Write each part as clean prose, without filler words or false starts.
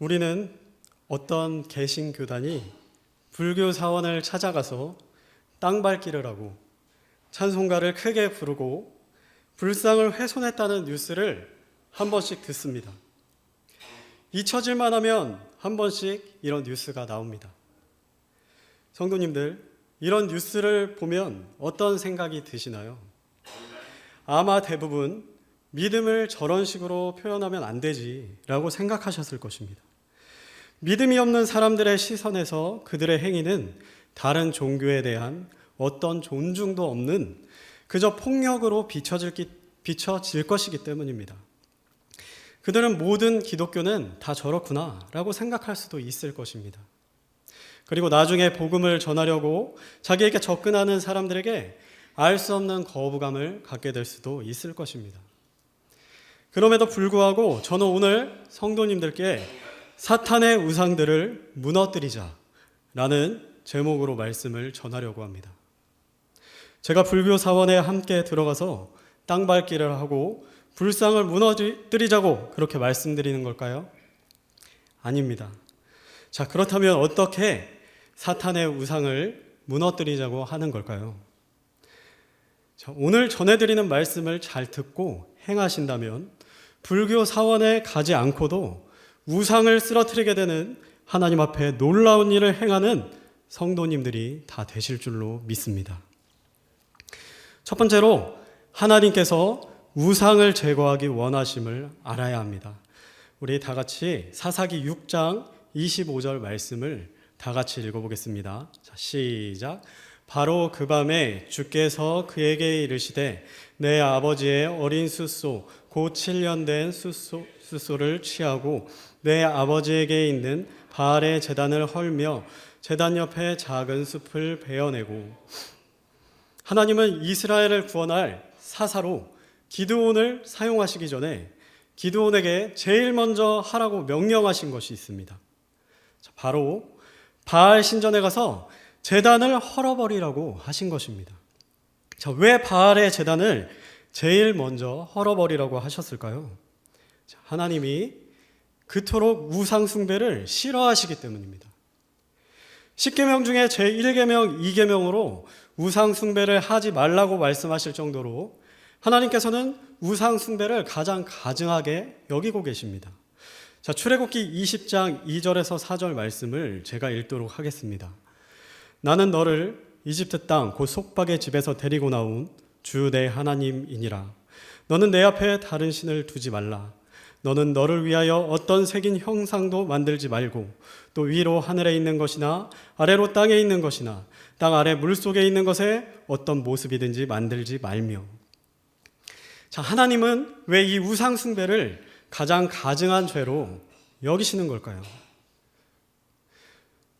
우리는 어떤 개신교단이 불교 사원을 찾아가서 땅밟기를 하고 찬송가를 크게 부르고 불상을 훼손했다는 뉴스를 한 번씩 듣습니다. 잊혀질만 하면 한 번씩 이런 뉴스가 나옵니다. 성도님들, 이런 뉴스를 보면 어떤 생각이 드시나요? 아마 대부분 믿음을 저런 식으로 표현하면 안 되지라고 생각하셨을 것입니다. 믿음이 없는 사람들의 시선에서 그들의 행위는 다른 종교에 대한 어떤 존중도 없는 그저 폭력으로 비춰질 것이기 때문입니다. 그들은 모든 기독교는 다 저렇구나라고 생각할 수도 있을 것입니다. 그리고 나중에 복음을 전하려고 자기에게 접근하는 사람들에게 알 수 없는 거부감을 갖게 될 수도 있을 것입니다. 그럼에도 불구하고 저는 오늘 성도님들께 사탄의 우상들을 무너뜨리자라는 제목으로 말씀을 전하려고 합니다. 제가 불교 사원에 함께 들어가서 땅밟기를 하고 불상을 무너뜨리자고 그렇게 말씀드리는 걸까요? 아닙니다. 자, 그렇다면 어떻게 사탄의 우상을 무너뜨리자고 하는 걸까요? 자, 오늘 전해드리는 말씀을 잘 듣고 행하신다면 불교 사원에 가지 않고도 우상을 쓰러뜨리게 되는 하나님 앞에 놀라운 일을 행하는 성도님들이 다 되실 줄로 믿습니다. 첫 번째로 하나님께서 우상을 제거하기 원하심을 알아야 합니다. 우리 다 같이 사사기 6장 25절 말씀을 다 같이 읽어보겠습니다. 자, 시작. 바로 그 밤에 주께서 그에게 이르시되 내 아버지의 어린 숫소 곧 7년 된 숫소를 취하고 내 아버지에게 있는 바알의 제단을 헐며 제단 옆에 작은 숲을 베어내고. 하나님은 이스라엘을 구원할 사사로 기드온을 사용하시기 전에 기드온에게 제일 먼저 하라고 명령하신 것이 있습니다. 바로 바알 신전에 가서 제단을 헐어버리라고 하신 것입니다. 자, 왜 바알의 제단을 제일 먼저 헐어버리라고 하셨을까요? 자, 하나님이 그토록 우상 숭배를 싫어하시기 때문입니다. 10계명 중에 제1계명, 2계명으로 우상 숭배를 하지 말라고 말씀하실 정도로 하나님께서는 우상 숭배를 가장 가증하게 여기고 계십니다. 자, 출애굽기 20장 2절에서 4절 말씀을 제가 읽도록 하겠습니다. 나는 너를 이집트 땅 곧 속박의 집에서 데리고 나온 주 내 하나님이니라. 너는 내 앞에 다른 신을 두지 말라. 너는 너를 위하여 어떤 새긴 형상도 만들지 말고 또 위로 하늘에 있는 것이나 아래로 땅에 있는 것이나 땅 아래 물속에 있는 것에 어떤 모습이든지 만들지 말며. 자, 하나님은 왜 이 우상 숭배를 가장 가증한 죄로 여기시는 걸까요?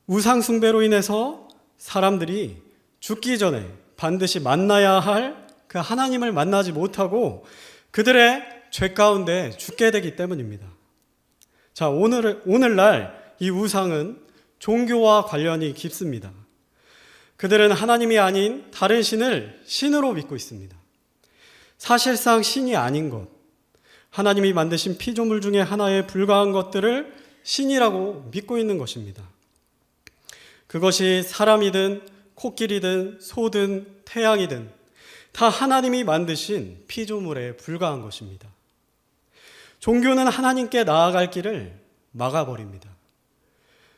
우상 숭배로 인해서 사람들이 죽기 전에 반드시 만나야 할 그 하나님을 만나지 못하고 그들의 죄 가운데 죽게 되기 때문입니다. 자, 오늘날 이 우상은 종교와 관련이 깊습니다. 그들은 하나님이 아닌 다른 신을 신으로 믿고 있습니다. 사실상 신이 아닌 것, 하나님이 만드신 피조물 중에 하나에 불과한 것들을 신이라고 믿고 있는 것입니다. 그것이 사람이든 코끼리든 소든 태양이든 다 하나님이 만드신 피조물에 불과한 것입니다. 종교는 하나님께 나아갈 길을 막아버립니다.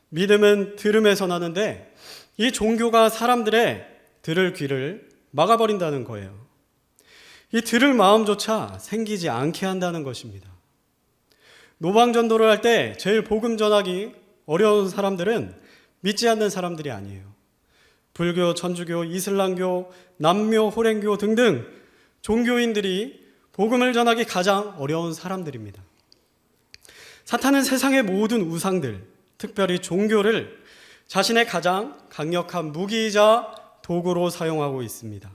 믿음은 들음에서 나는데 이 종교가 사람들의 들을 귀를 막아버린다는 거예요. 이 들을 마음조차 생기지 않게 한다는 것입니다. 노방전도를 할 때 제일 복음 전하기 어려운 사람들은 믿지 않는 사람들이 아니에요. 불교, 천주교, 이슬람교, 남묘, 호랭교 등등 종교인들이 복음을 전하기 가장 어려운 사람들입니다. 사탄은 세상의 모든 우상들, 특별히 종교를 자신의 가장 강력한 무기이자 도구로 사용하고 있습니다.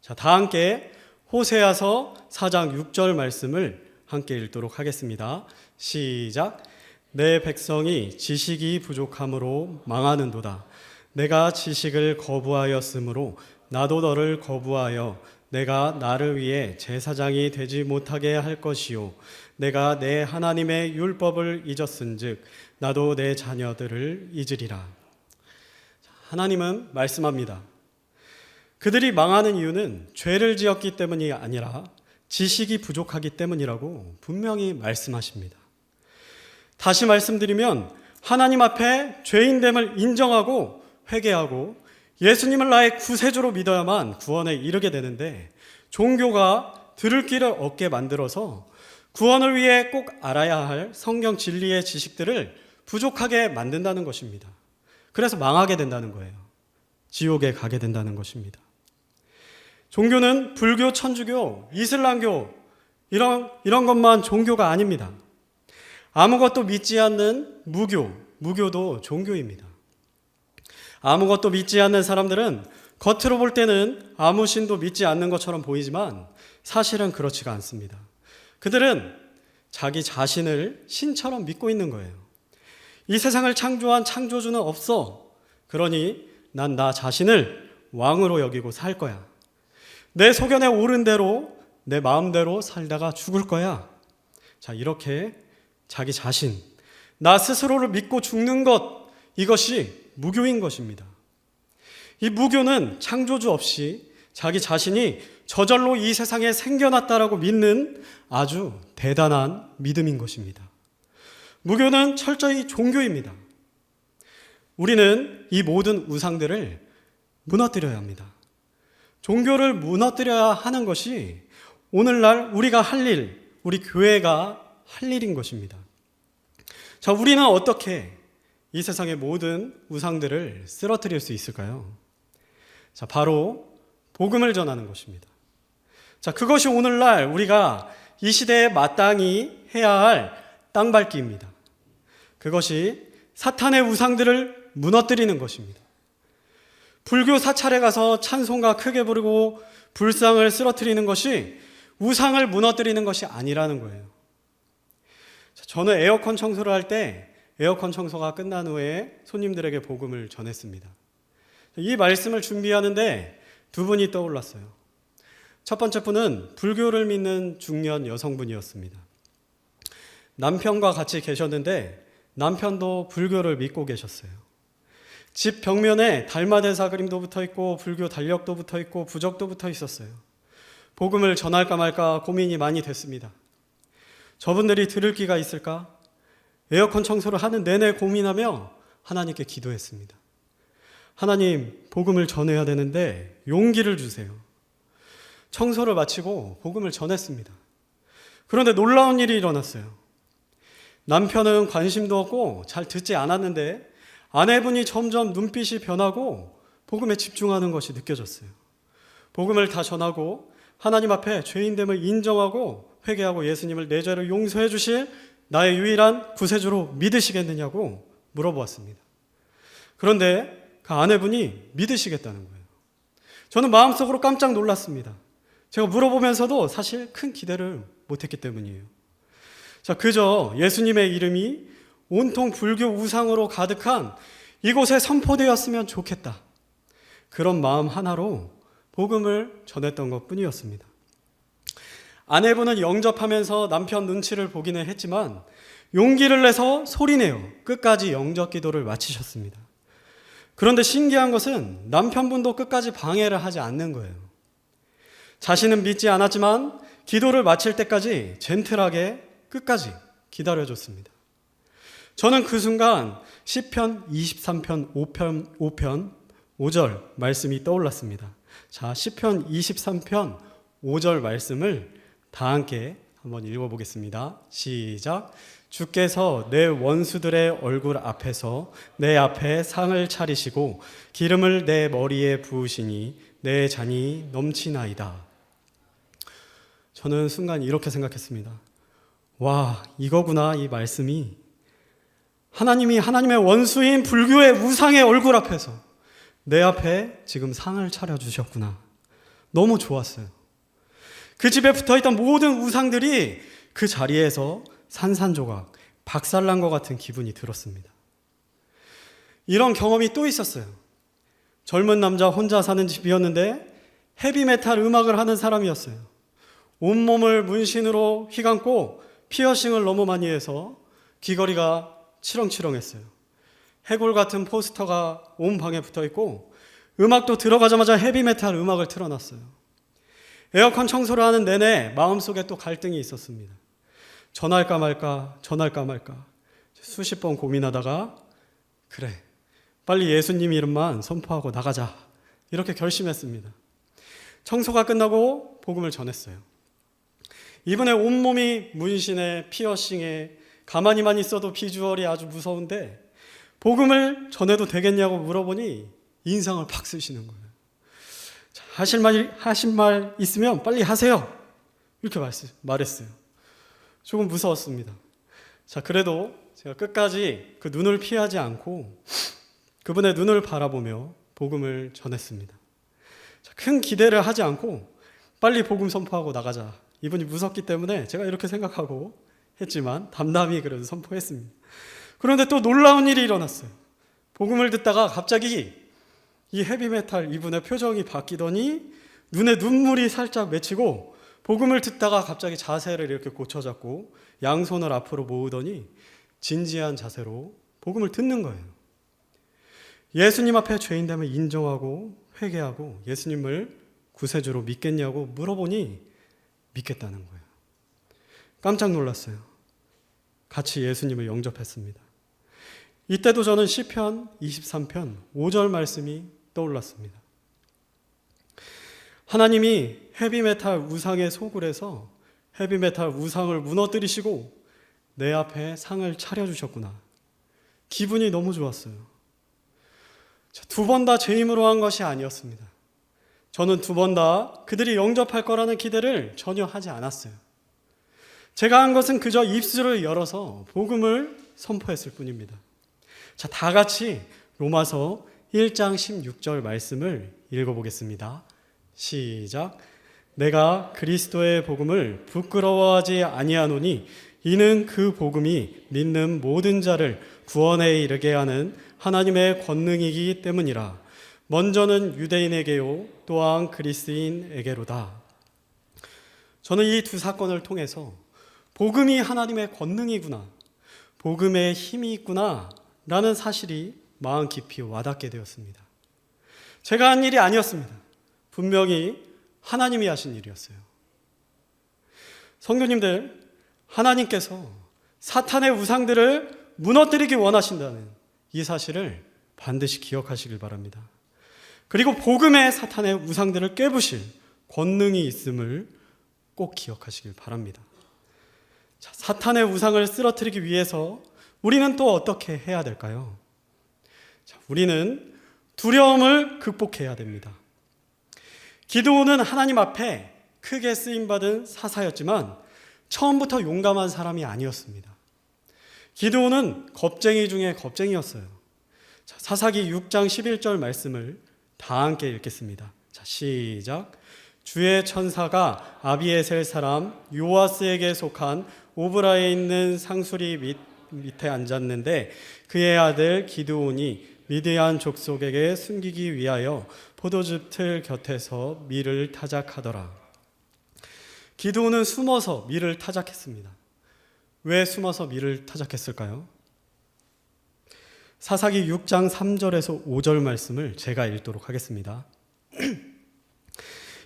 자, 다 함께 호세아서 4장 6절 말씀을 함께 읽도록 하겠습니다. 시작. 내 백성이 지식이 부족함으로 망하는도다. 내가 지식을 거부하였으므로 나도 너를 거부하여 내가 나를 위해 제사장이 되지 못하게 할 것이요 내가 내 하나님의 율법을 잊었은즉 나도 내 자녀들을 잊으리라. 하나님은 말씀합니다. 그들이 망하는 이유는 죄를 지었기 때문이 아니라 지식이 부족하기 때문이라고 분명히 말씀하십니다. 다시 말씀드리면 하나님 앞에 죄인됨을 인정하고 회개하고 예수님을 나의 구세주로 믿어야만 구원에 이르게 되는데, 종교가 들을 길을 얻게 만들어서 구원을 위해 꼭 알아야 할 성경 진리의 지식들을 부족하게 만든다는 것입니다. 그래서 망하게 된다는 거예요. 지옥에 가게 된다는 것입니다. 종교는 불교, 천주교, 이슬람교 이런 것만 종교가 아닙니다. 아무것도 믿지 않는 무교도 종교입니다. 아무것도 믿지 않는 사람들은 겉으로 볼 때는 아무 신도 믿지 않는 것처럼 보이지만 사실은 그렇지가 않습니다. 그들은 자기 자신을 신처럼 믿고 있는 거예요. 이 세상을 창조한 창조주는 없어. 그러니 난 나 자신을 왕으로 여기고 살 거야. 내 소견에 옳은 대로 내 마음대로 살다가 죽을 거야. 자, 이렇게 자기 자신, 나 스스로를 믿고 죽는 것, 이것이 무교인 것입니다. 이 무교는 창조주 없이 자기 자신이 저절로 이 세상에 생겨났다라고 믿는 아주 대단한 믿음인 것입니다. 무교는 철저히 종교입니다. 우리는 이 모든 우상들을 무너뜨려야 합니다. 종교를 무너뜨려야 하는 것이 오늘날 우리가 할 일, 우리 교회가 할 일인 것입니다. 자, 우리는 어떻게 이 세상의 모든 우상들을 쓰러뜨릴 수 있을까요? 자, 바로 복음을 전하는 것입니다. 자, 그것이 오늘날 우리가 이 시대에 마땅히 해야 할 땅밟기입니다. 그것이 사탄의 우상들을 무너뜨리는 것입니다. 불교 사찰에 가서 찬송가 크게 부르고 불상을 쓰러뜨리는 것이 우상을 무너뜨리는 것이 아니라는 거예요. 저는 에어컨 청소를 할 때 에어컨 청소가 끝난 후에 손님들에게 복음을 전했습니다. 이 말씀을 준비하는데 두 분이 떠올랐어요. 첫 번째 분은 불교를 믿는 중년 여성분이었습니다. 남편과 같이 계셨는데 남편도 불교를 믿고 계셨어요. 집 벽면에 달마대사 그림도 붙어 있고 불교 달력도 붙어 있고 부적도 붙어 있었어요. 복음을 전할까 말까 고민이 많이 됐습니다. 저분들이 들을 기가 있을까? 에어컨 청소를 하는 내내 고민하며 하나님께 기도했습니다. 하나님, 복음을 전해야 되는데 용기를 주세요. 청소를 마치고 복음을 전했습니다. 그런데 놀라운 일이 일어났어요. 남편은 관심도 없고 잘 듣지 않았는데 아내분이 점점 눈빛이 변하고 복음에 집중하는 것이 느껴졌어요. 복음을 다 전하고 하나님 앞에 죄인됨을 인정하고 회개하고 예수님을 내 죄를 용서해 주실 나의 유일한 구세주로 믿으시겠느냐고 물어보았습니다. 그런데 그 아내분이 믿으시겠다는 거예요. 저는 마음속으로 깜짝 놀랐습니다. 제가 물어보면서도 사실 큰 기대를 못했기 때문이에요. 자, 그저 예수님의 이름이 온통 불교 우상으로 가득한 이곳에 선포되었으면 좋겠다. 그런 마음 하나로 복음을 전했던 것뿐이었습니다. 아내분은 영접하면서 남편 눈치를 보기는 했지만 용기를 내서 소리내어 끝까지 영접 기도를 마치셨습니다. 그런데 신기한 것은 남편분도 끝까지 방해를 하지 않는 거예요. 자신은 믿지 않았지만 기도를 마칠 때까지 젠틀하게 끝까지 기다려줬습니다. 저는 그 순간 시편 23편 5편 5절 말씀이 떠올랐습니다. 자, 시편 23편 5절 말씀을 다 함께 한번 읽어보겠습니다. 시작. 주께서 내 원수들의 얼굴 앞에서 내 앞에 상을 차리시고 기름을 내 머리에 부으시니 내 잔이 넘치나이다. 저는 순간 이렇게 생각했습니다. 와, 이거구나, 이 말씀이. 하나님이 하나님의 원수인 불교의 우상의 얼굴 앞에서 내 앞에 지금 상을 차려주셨구나. 너무 좋았어요. 그 집에 붙어있던 모든 우상들이 그 자리에서 산산조각, 박살난 것 같은 기분이 들었습니다. 이런 경험이 또 있었어요. 젊은 남자 혼자 사는 집이었는데 헤비메탈 음악을 하는 사람이었어요. 온몸을 문신으로 휘감고 피어싱을 너무 많이 해서 귀걸이가 치렁치렁했어요. 해골 같은 포스터가 온 방에 붙어 있고 음악도 들어가자마자 헤비메탈 음악을 틀어놨어요. 에어컨 청소를 하는 내내 마음속에 또 갈등이 있었습니다. 전할까 말까 수십 번 고민하다가 그래, 빨리 예수님 이름만 선포하고 나가자, 이렇게 결심했습니다. 청소가 끝나고 복음을 전했어요. 이분의 온몸이 문신에 피어싱에 가만히만 있어도 비주얼이 아주 무서운데 복음을 전해도 되겠냐고 물어보니 인상을 팍 쓰시는 거예요. 자, 하실 말 있으면 빨리 하세요, 이렇게 말했어요. 조금 무서웠습니다. 자, 그래도 제가 끝까지 그 눈을 피하지 않고 그분의 눈을 바라보며 복음을 전했습니다. 자, 큰 기대를 하지 않고 빨리 복음 선포하고 나가자. 이분이 무섭기 때문에 제가 이렇게 생각하고 했지만 담담히 그래도 선포했습니다. 그런데 또 놀라운 일이 일어났어요. 복음을 듣다가 갑자기 이 헤비메탈 이분의 표정이 바뀌더니 눈에 눈물이 살짝 맺히고 복음을 듣다가 갑자기 자세를 이렇게 고쳐잡고 양손을 앞으로 모으더니 진지한 자세로 복음을 듣는 거예요. 예수님 앞에 죄인됨을 인정하고 회개하고 예수님을 구세주로 믿겠냐고 물어보니 믿겠다는 거예요. 깜짝 놀랐어요. 같이 예수님을 영접했습니다. 이때도 저는 시편 23편 5절 말씀이 떠올랐습니다. 하나님이 헤비메탈 우상의 소굴에서 헤비메탈 우상을 무너뜨리시고 내 앞에 상을 차려주셨구나. 기분이 너무 좋았어요. 두 번 다 제 힘으로 한 것이 아니었습니다. 저는 두 번 다 그들이 영접할 거라는 기대를 전혀 하지 않았어요. 제가 한 것은 그저 입술을 열어서 복음을 선포했을 뿐입니다. 자, 다 같이 로마서 1장 16절 말씀을 읽어보겠습니다. 시작. 내가 그리스도의 복음을 부끄러워하지 아니하노니 이는 그 복음이 믿는 모든 자를 구원에 이르게 하는 하나님의 권능이기 때문이라. 먼저는 유대인에게요 또한 그리스인에게로다. 저는 이 두 사건을 통해서 복음이 하나님의 권능이구나, 복음의 힘이 있구나 라는 사실이 마음 깊이 와닿게 되었습니다. 제가 한 일이 아니었습니다. 분명히 하나님이 하신 일이었어요. 성도님들, 하나님께서 사탄의 우상들을 무너뜨리기 원하신다는 이 사실을 반드시 기억하시길 바랍니다. 그리고 복음의 사탄의 우상들을 깨부실 권능이 있음을 꼭 기억하시길 바랍니다. 자, 사탄의 우상을 쓰러뜨리기 위해서 우리는 또 어떻게 해야 될까요? 자, 우리는 두려움을 극복해야 됩니다. 기드온은 하나님 앞에 크게 쓰임받은 사사였지만 처음부터 용감한 사람이 아니었습니다. 기드온은 겁쟁이 중에 겁쟁이였어요. 자, 사사기 6장 11절 말씀을 다 함께 읽겠습니다. 자, 시작. 주의 천사가 아비에셀 사람 요아스에게 속한 오브라에 있는 상수리 밑에 앉았는데 그의 아들 기드온이 미디안 족속에게 숨기기 위하여 포도즙 틀 곁에서 밀을 타작하더라. 기드온은 숨어서 밀을 타작했습니다. 왜 숨어서 밀을 타작했을까요? 사사기 6장 3절에서 5절 말씀을 제가 읽도록 하겠습니다.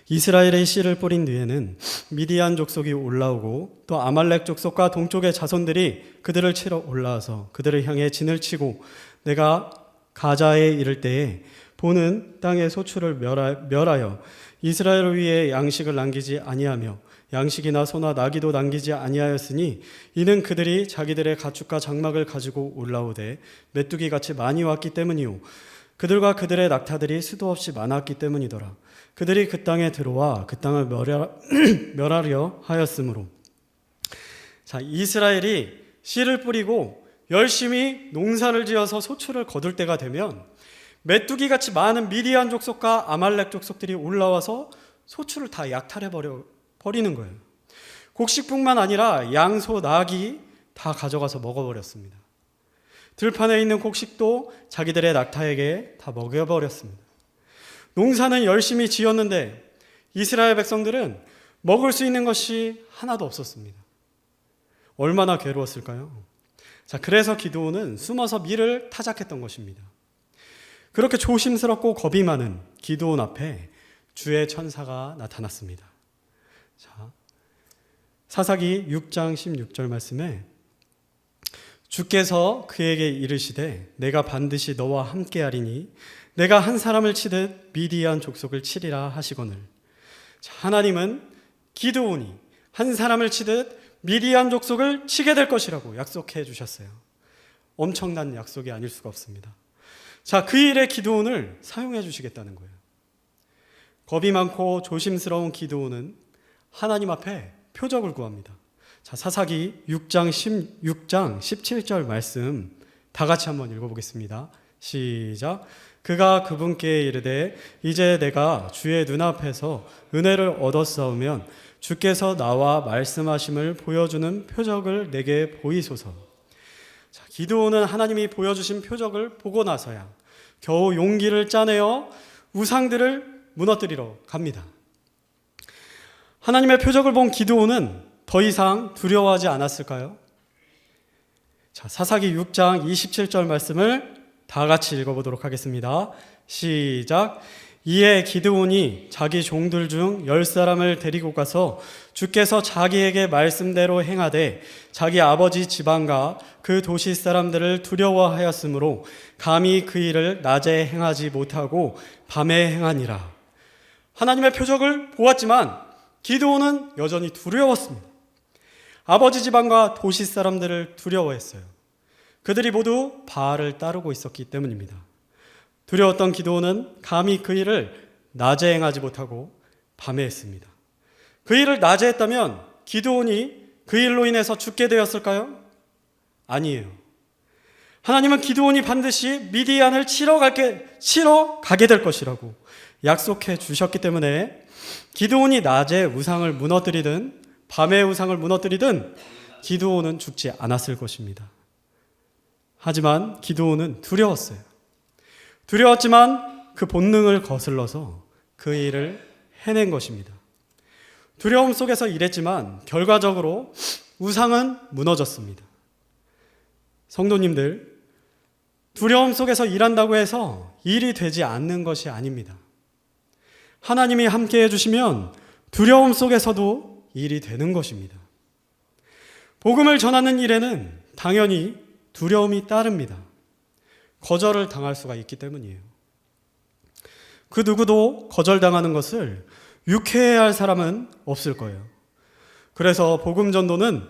이스라엘의 씨를 뿌린 뒤에는 미디안 족속이 올라오고 또 아말렉 족속과 동쪽의 자손들이 그들을 치러 올라와서 그들을 향해 진을 치고 내가 가자에 이를 때에 보는 땅의 소출을 멸하여 이스라엘을 위해 양식을 남기지 아니하며 양식이나 소나 나귀도 남기지 아니하였으니 이는 그들이 자기들의 가축과 장막을 가지고 올라오되 메뚜기같이 많이 왔기 때문이요 그들과 그들의 낙타들이 수도 없이 많았기 때문이더라. 그들이 그 땅에 들어와 그 땅을 멸하려 하였으므로. 자, 이스라엘이 씨를 뿌리고 열심히 농사를 지어서 소출을 거둘 때가 되면 메뚜기같이 많은 미디안 족속과 아말렉 족속들이 올라와서 소출을 다 약탈해 버리는 거예요. 곡식뿐만 아니라 양소, 낙이 다 가져가서 먹어버렸습니다. 들판에 있는 곡식도 자기들의 낙타에게 다 먹여버렸습니다. 농사는 열심히 지었는데 이스라엘 백성들은 먹을 수 있는 것이 하나도 없었습니다. 얼마나 괴로웠을까요? 자, 그래서 기드온은 숨어서 밀을 타작했던 것입니다. 그렇게 조심스럽고 겁이 많은 기드온 앞에 주의 천사가 나타났습니다. 자, 사사기 6장 16절 말씀에 주께서 그에게 이르시되 내가 반드시 너와 함께하리니 내가 한 사람을 치듯 미디안 족속을 치리라 하시거늘. 자, 하나님은 기드온이 한 사람을 치듯 미디안 족속을 치게 될 것이라고 약속해 주셨어요. 엄청난 약속이 아닐 수가 없습니다. 자, 그 일에 기드온을 사용해 주시겠다는 거예요. 겁이 많고 조심스러운 기드온은 하나님 앞에 표적을 구합니다. 자, 사사기 6장 17절 말씀 다 같이 한번 읽어보겠습니다. 시작. 그가 그분께 이르되 이제 내가 주의 눈앞에서 은혜를 얻었사오면 주께서 나와 말씀하심을 보여주는 표적을 내게 보이소서. 자, 기드온은 하나님이 보여주신 표적을 보고 나서야 겨우 용기를 짜내어 우상들을 무너뜨리러 갑니다. 하나님의 표적을 본 기드온은 더 이상 두려워하지 않았을까요? 자, 사사기 6장 27절 말씀을 다 같이 읽어보도록 하겠습니다. 시작. 이에 기드온이 자기 종들 중 10사람을 데리고 가서 주께서 자기에게 말씀대로 행하되 자기 아버지 지방과 그 도시 사람들을 두려워하였으므로 감히 그 일을 낮에 행하지 못하고 밤에 행하니라. 하나님의 표적을 보았지만 기드온은 여전히 두려웠습니다. 아버지 지방과 도시 사람들을 두려워했어요. 그들이 모두 바알을 따르고 있었기 때문입니다. 두려웠던 기드온은 감히 그 일을 낮에 행하지 못하고 밤에 했습니다. 그 일을 낮에 했다면 기드온이 그 일로 인해서 죽게 되었을까요? 아니에요. 하나님은 기드온이 반드시 미디안을 치러 가게 될 것이라고 약속해 주셨기 때문에 기드온이 낮에 우상을 무너뜨리든 밤에 우상을 무너뜨리든 기드온은 죽지 않았을 것입니다. 하지만 기드온은 두려웠어요. 두려웠지만 그 본능을 거슬러서 그 일을 해낸 것입니다. 두려움 속에서 일했지만 결과적으로 우상은 무너졌습니다. 성도님들, 두려움 속에서 일한다고 해서 일이 되지 않는 것이 아닙니다. 하나님이 함께 해주시면 두려움 속에서도 일이 되는 것입니다. 복음을 전하는 일에는 당연히 두려움이 따릅니다. 거절을 당할 수가 있기 때문이에요. 그 누구도 거절당하는 것을 유쾌해야 할 사람은 없을 거예요. 그래서 복음 전도는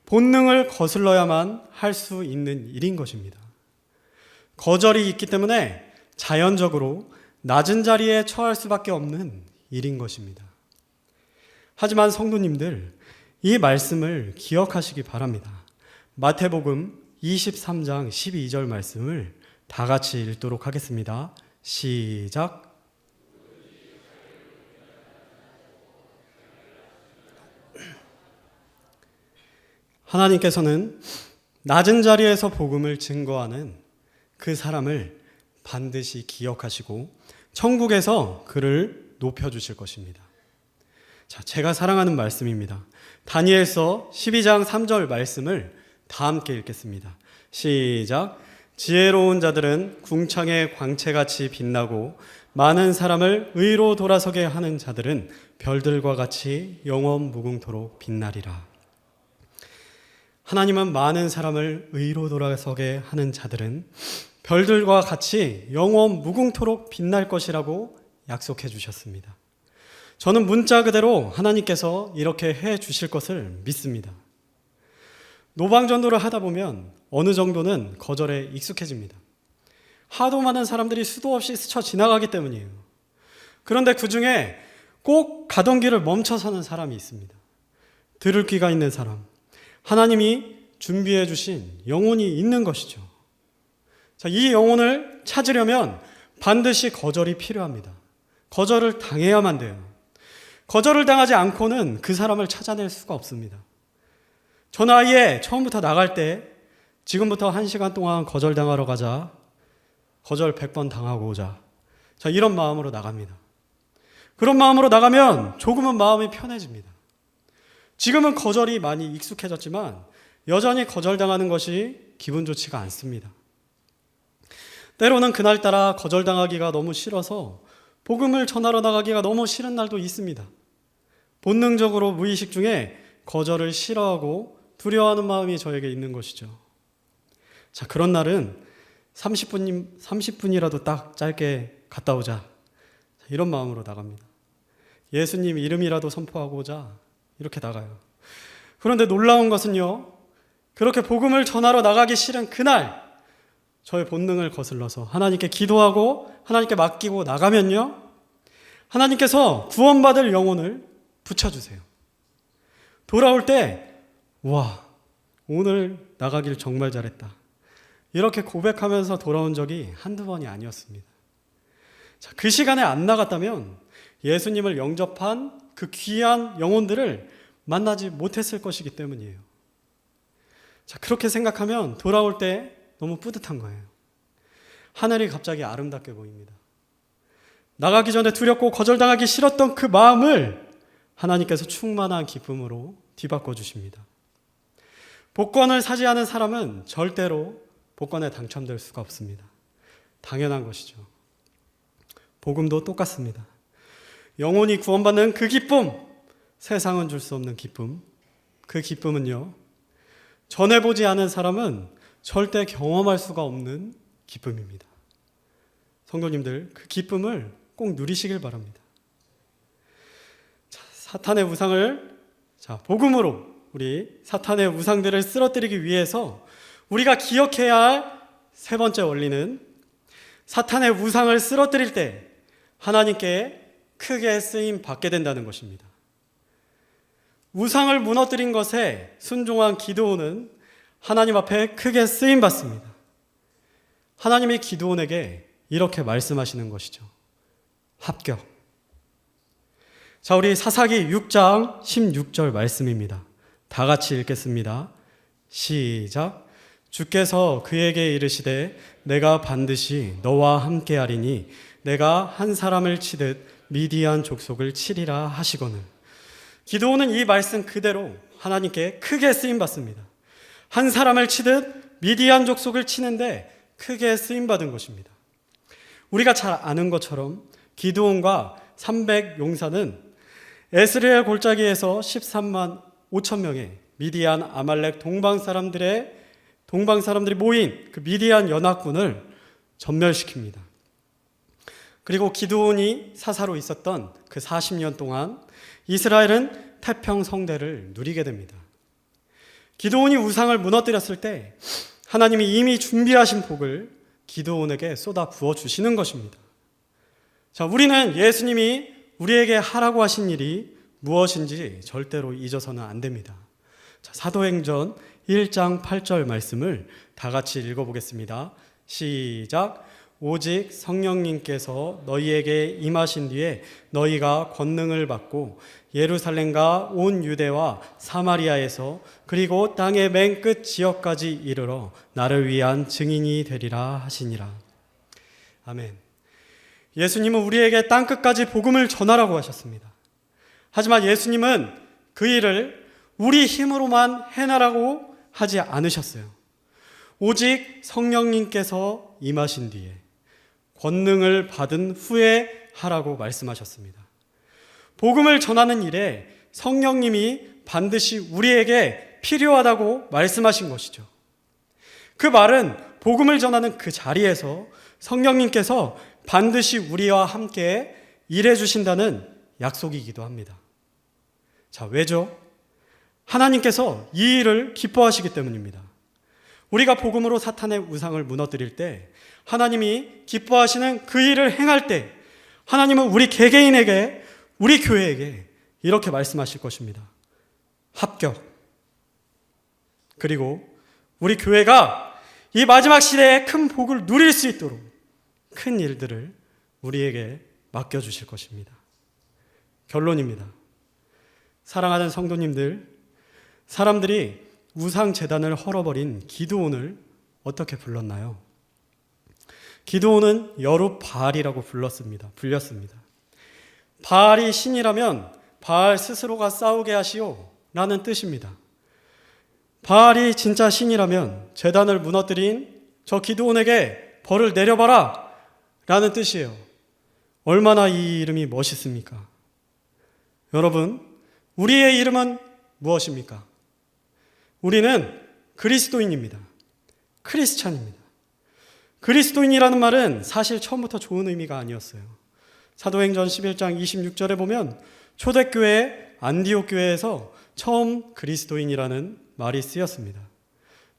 본능을 거슬러야만 할 수 있는 일인 것입니다. 거절이 있기 때문에 자연적으로 낮은 자리에 처할 수밖에 없는 일인 것입니다. 하지만 성도님들, 이 말씀을 기억하시기 바랍니다. 마태복음 23장 12절 말씀을 다 같이 읽도록 하겠습니다. 시작. 하나님께서는 낮은 자리에서 복음을 증거하는 그 사람을 반드시 기억하시고 천국에서 그를 높여주실 것입니다. 자, 제가 사랑하는 말씀입니다. 다니엘서 12장 3절 말씀을 다 함께 읽겠습니다. 시작. 지혜로운 자들은 궁창의 광채같이 빛나고 많은 사람을 의로 돌아서게 하는 자들은 별들과 같이 영원 무궁토록 빛나리라. 하나님은 많은 사람을 의로 돌아서게 하는 자들은 별들과 같이 영원 무궁토록 빛날 것이라고 약속해 주셨습니다. 저는 문자 그대로 하나님께서 이렇게 해 주실 것을 믿습니다. 노방전도를 하다 보면 어느 정도는 거절에 익숙해집니다. 하도 많은 사람들이 수도 없이 스쳐 지나가기 때문이에요. 그런데 그 중에 꼭 가던 길을 멈춰서는 사람이 있습니다. 들을 귀가 있는 사람, 하나님이 준비해 주신 영혼이 있는 것이죠. 자, 이 영혼을 찾으려면 반드시 거절이 필요합니다. 거절을 당해야만 돼요. 거절을 당하지 않고는 그 사람을 찾아낼 수가 없습니다. 저는 아예 처음부터 나갈 때 지금부터 1시간 동안 거절당하러 가자. 거절 100번 당하고 오자. 자, 이런 마음으로 나갑니다. 그런 마음으로 나가면 조금은 마음이 편해집니다. 지금은 거절이 많이 익숙해졌지만 여전히 거절당하는 것이 기분 좋지가 않습니다. 때로는 그날따라 거절당하기가 너무 싫어서 복음을 전하러 나가기가 너무 싫은 날도 있습니다. 본능적으로 무의식 중에 거절을 싫어하고 두려워하는 마음이 저에게 있는 것이죠. 자, 그런 날은 30분이라도 딱 짧게 갔다 오자. 이런 마음으로 나갑니다. 예수님 이름이라도 선포하고자 이렇게 나가요. 그런데 놀라운 것은요, 그렇게 복음을 전하러 나가기 싫은 그날 저의 본능을 거슬러서 하나님께 기도하고 하나님께 맡기고 나가면요, 하나님께서 구원받을 영혼을 붙여주세요. 돌아올 때 와, 오늘 나가길 정말 잘했다, 이렇게 고백하면서 돌아온 적이 한두 번이 아니었습니다. 자, 그 시간에 안 나갔다면 예수님을 영접한 그 귀한 영혼들을 만나지 못했을 것이기 때문이에요. 자, 그렇게 생각하면 돌아올 때 너무 뿌듯한 거예요. 하늘이 갑자기 아름답게 보입니다. 나가기 전에 두렵고 거절당하기 싫었던 그 마음을 하나님께서 충만한 기쁨으로 뒤바꿔 주십니다. 복권을 사지 않은 사람은 절대로 복권에 당첨될 수가 없습니다. 당연한 것이죠. 복음도 똑같습니다. 영혼이 구원받는 그 기쁨, 세상은 줄 수 없는 기쁨, 그 기쁨은요, 전해보지 않은 사람은 절대 경험할 수가 없는 기쁨입니다. 성도님들, 그 기쁨을 꼭 누리시길 바랍니다. 자, 사탄의 우상을, 복음으로 우리 사탄의 우상들을 쓰러뜨리기 위해서 우리가 기억해야 할 세 번째 원리는, 사탄의 우상을 쓰러뜨릴 때 하나님께 크게 쓰임 받게 된다는 것입니다. 우상을 무너뜨린 것에 순종한 기드온은 하나님 앞에 크게 쓰임 받습니다. 하나님이 기드온에게 이렇게 말씀하시는 것이죠. 합격. 자, 우리 사사기 6장 16절 말씀입니다. 다 같이 읽겠습니다. 시작. 주께서 그에게 이르시되 내가 반드시 너와 함께하리니 내가 한 사람을 치듯 미디안 족속을 치리라 하시거늘. 기드온은 이 말씀 그대로 하나님께 크게 쓰임 받습니다. 한 사람을 치듯 미디안 족속을 치는데 크게 쓰임 받은 것입니다. 우리가 잘 아는 것처럼 기드온과 300용사는 에스레엘 골짜기에서 13만 5천 명의 미디안 아말렉 동방 사람들이 모인 그 미디안 연합군을 전멸시킵니다. 그리고 기드온이 사사로 있었던 그 40년 동안 이스라엘은 태평성대를 누리게 됩니다. 기드온이 우상을 무너뜨렸을 때 하나님이 이미 준비하신 복을 기드온에게 쏟아 부어주시는 것입니다. 자, 우리는 예수님이 우리에게 하라고 하신 일이 무엇인지 절대로 잊어서는 안 됩니다. 자, 사도행전 1장 8절 말씀을 다 같이 읽어보겠습니다. 시작. 오직 성령님께서 너희에게 임하신 뒤에 너희가 권능을 받고 예루살렘과 온 유대와 사마리아에서 그리고 땅의 맨 끝 지역까지 이르러 나를 위한 증인이 되리라 하시니라. 아멘. 예수님은 우리에게 땅끝까지 복음을 전하라고 하셨습니다. 하지만 예수님은 그 일을 우리 힘으로만 해나라고 하지 않으셨어요. 오직 성령님께서 임하신 뒤에 권능을 받은 후에 하라고 말씀하셨습니다. 복음을 전하는 일에 성령님이 반드시 우리에게 필요하다고 말씀하신 것이죠. 그 말은 복음을 전하는 그 자리에서 성령님께서 반드시 우리와 함께 일해 주신다는 약속이기도 합니다. 자, 왜죠? 하나님께서 이 일을 기뻐하시기 때문입니다. 우리가 복음으로 사탄의 우상을 무너뜨릴 때 하나님이 기뻐하시는 그 일을 행할 때 하나님은 우리 개개인에게, 우리 교회에게 이렇게 말씀하실 것입니다. 합격. 그리고 우리 교회가 이 마지막 시대에 큰 복을 누릴 수 있도록 큰 일들을 우리에게 맡겨주실 것입니다. 결론입니다. 사랑하는 성도님들, 사람들이 우상 제단을 헐어버린 기드온을 어떻게 불렀나요? 기드온은 여룹바알이라고 불렸습니다. 바알이 신이라면 바알 스스로가 싸우게 하시오 라는 뜻입니다. 바알이 진짜 신이라면 제단을 무너뜨린 저 기드온에게 벌을 내려봐라 라는 뜻이에요. 얼마나 이 이름이 멋있습니까? 여러분, 우리의 이름은 무엇입니까? 우리는 그리스도인입니다. 크리스찬입니다. 그리스도인이라는 말은 사실 처음부터 좋은 의미가 아니었어요. 사도행전 11장 26절에 보면 초대교회 안디옥 교회에서 처음 그리스도인이라는 말이 쓰였습니다.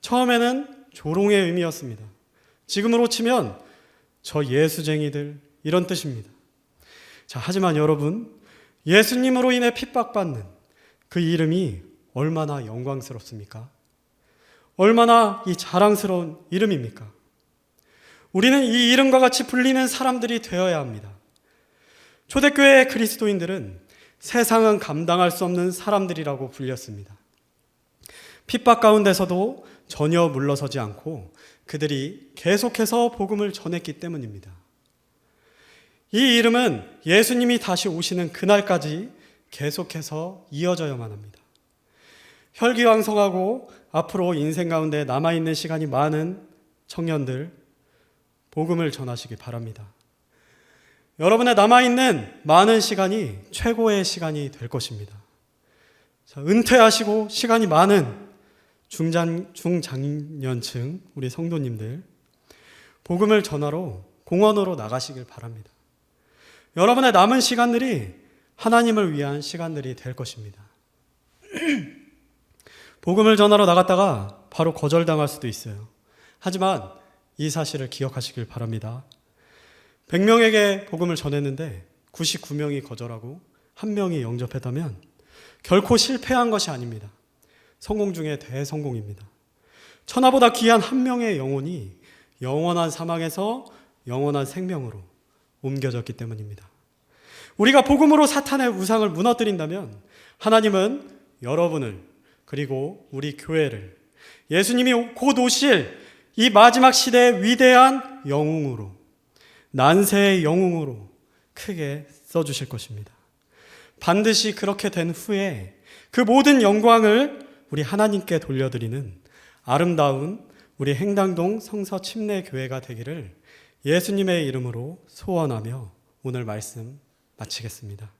처음에는 조롱의 의미였습니다. 지금으로 치면 저 예수쟁이들 이런 뜻입니다. 자, 하지만 여러분, 예수님으로 인해 핍박받는 그 이름이 얼마나 영광스럽습니까? 얼마나 이 자랑스러운 이름입니까? 우리는 이 이름과 같이 불리는 사람들이 되어야 합니다. 초대교회의 그리스도인들은 세상은 감당할 수 없는 사람들이라고 불렸습니다. 핍박 가운데서도 전혀 물러서지 않고 그들이 계속해서 복음을 전했기 때문입니다. 이 이름은 예수님이 다시 오시는 그날까지 계속해서 이어져야만 합니다. 혈기왕성하고 앞으로 인생 가운데 남아있는 시간이 많은 청년들, 복음을 전하시기 바랍니다. 여러분의 남아있는 많은 시간이 최고의 시간이 될 것입니다. 자, 은퇴하시고 시간이 많은 중장년층 우리 성도님들, 복음을 전하러 공원으로 나가시길 바랍니다. 여러분의 남은 시간들이 하나님을 위한 시간들이 될 것입니다. 복음을 전하러 나갔다가 바로 거절당할 수도 있어요. 하지만 이 사실을 기억하시길 바랍니다. 100명에게 복음을 전했는데 99명이 거절하고 1명이 영접했다면 결코 실패한 것이 아닙니다. 성공 중에 대성공입니다. 천하보다 귀한 1명의 영혼이 영원한 사망에서 영원한 생명으로 옮겨졌기 때문입니다. 우리가 복음으로 사탄의 우상을 무너뜨린다면 하나님은 여러분을 그리고 우리 교회를 예수님이 곧 오실 이 마지막 시대의 위대한 영웅으로, 난세의 영웅으로 크게 써주실 것입니다. 반드시 그렇게 된 후에 그 모든 영광을 우리 하나님께 돌려드리는 아름다운 우리 행당동 성서 침례교회가 되기를 예수님의 이름으로 소원하며 오늘 말씀 마치겠습니다.